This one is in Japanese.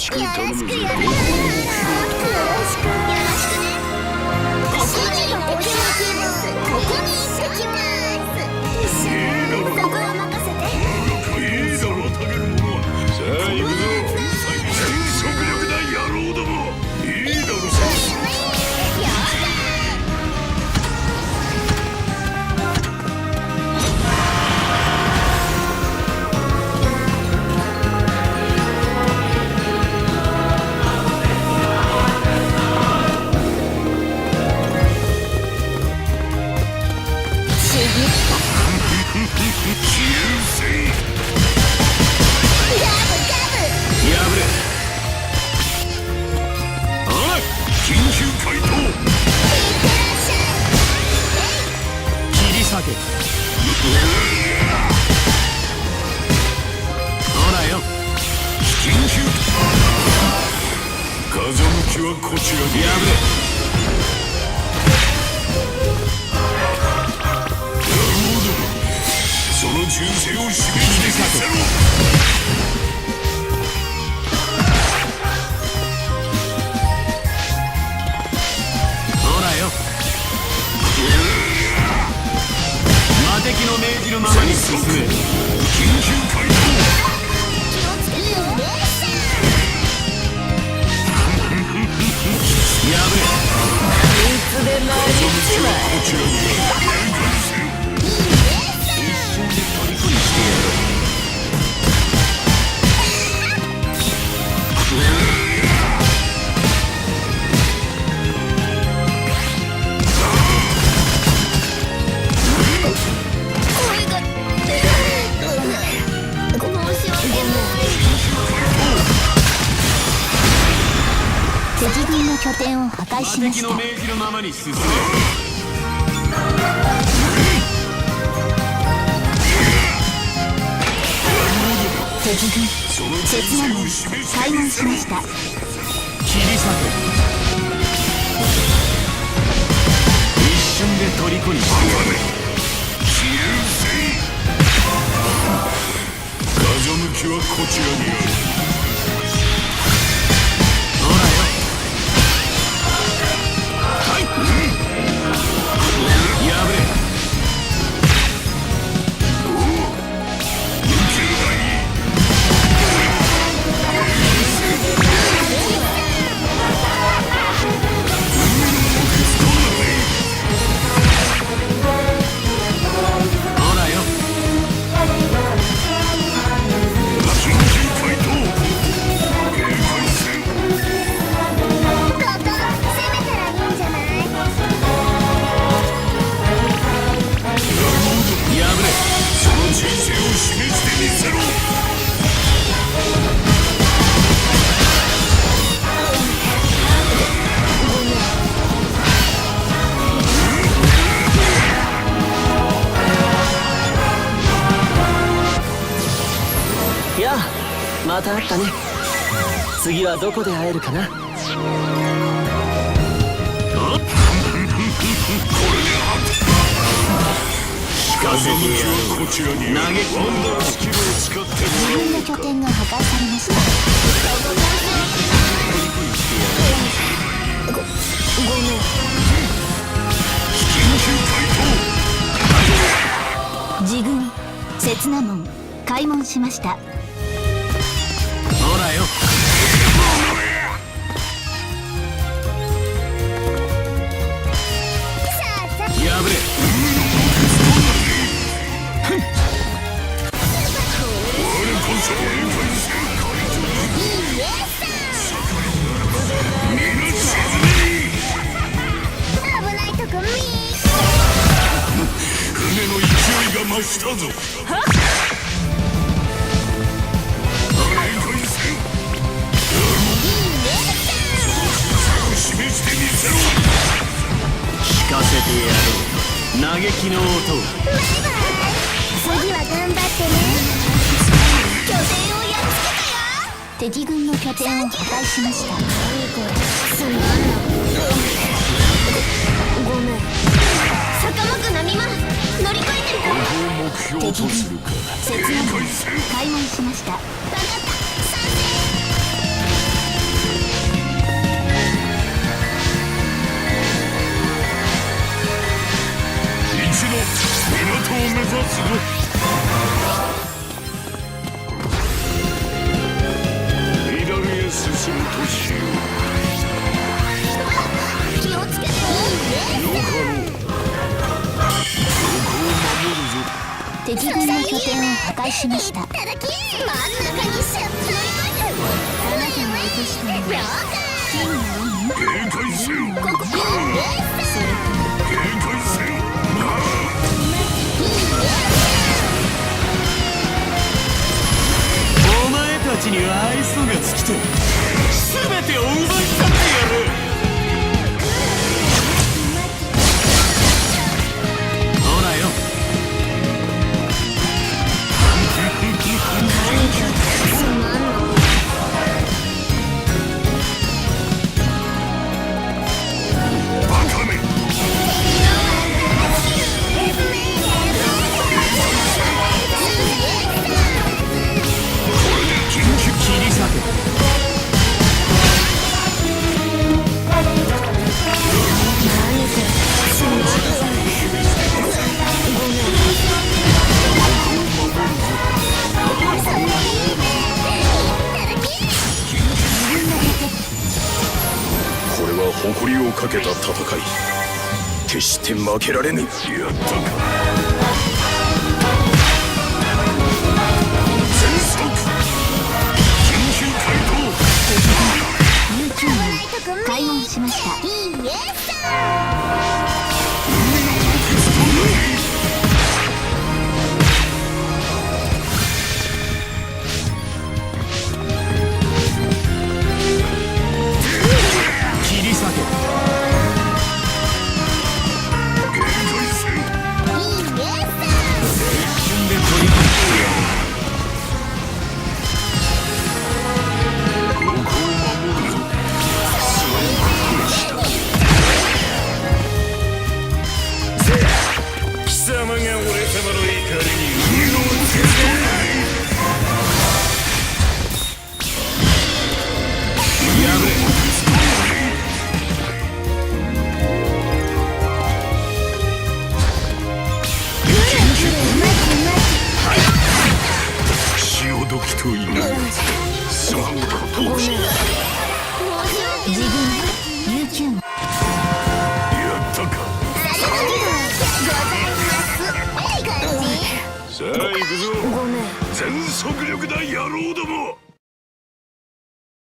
しく頼むぜ。よろしくね。ここに行ってきます。そこは任せて。いいだろ、たけるものは。さあ行くぞ。全速力だ野郎ども。いいだろさ。風向きはこちらに。やぶれ。その銃声を示してみせろ。ほらよ。魔敵の命じるままに進め。緊急回答。やべえ。いつでもこちらに。一瞬で虜にしてやろう。敵軍の拠点を破壊しました。魔敵の命じるままに進め。敵軍刹那門開門しました。切り裂け。一瞬で虜にしてやる。風向きはこちらにある。ほらよ。やぶれ。また会ったね。次はどこで会えるかな。風向きはこちらに。投げ込んだスキルを使って。自分の拠点が破壊されました。ごめん。自軍刹那門開門しました。ほらよ。やぶれ。船の勢いが増したぞ。示してみせろ。聞かせてやろう。嘆きの音。次は頑張ってね。拠点をやっつけたよ。敵軍の拠点を破壊しました。何これ。すまんな。ごめん。坂本波間乗り越えてるか。目標とするか。刹那門開門しました。分かった。指すぞ。左へ進むとしよう。気をつけて。よかろう。ここを守るぞ。敵軍の拠点を破壊しました。いただき。真ん中にしゃっぱり。あなたの落としたのは金の斧。警戒せよ。ここ。それとも警戒せよ。お前たちには愛想が尽きて全てを奪い去ってやる。ほらよ。つまんの。バカめ。切り裂け。これは誇りをかけた戦い。決して負けられぬ。やったか。全速緊急回答。琉球軍開門しました。いいえ切り裂け。警戒せよ。いいえ一瞬で取り込んでやる。ここを守るぞ。すまんことをした。貴様が俺様の怒りに海をつけて。潮時というすまんことをした。自分琉球軍。やったか。さあ行くぞ。ごめん。全速力だ野郎ども。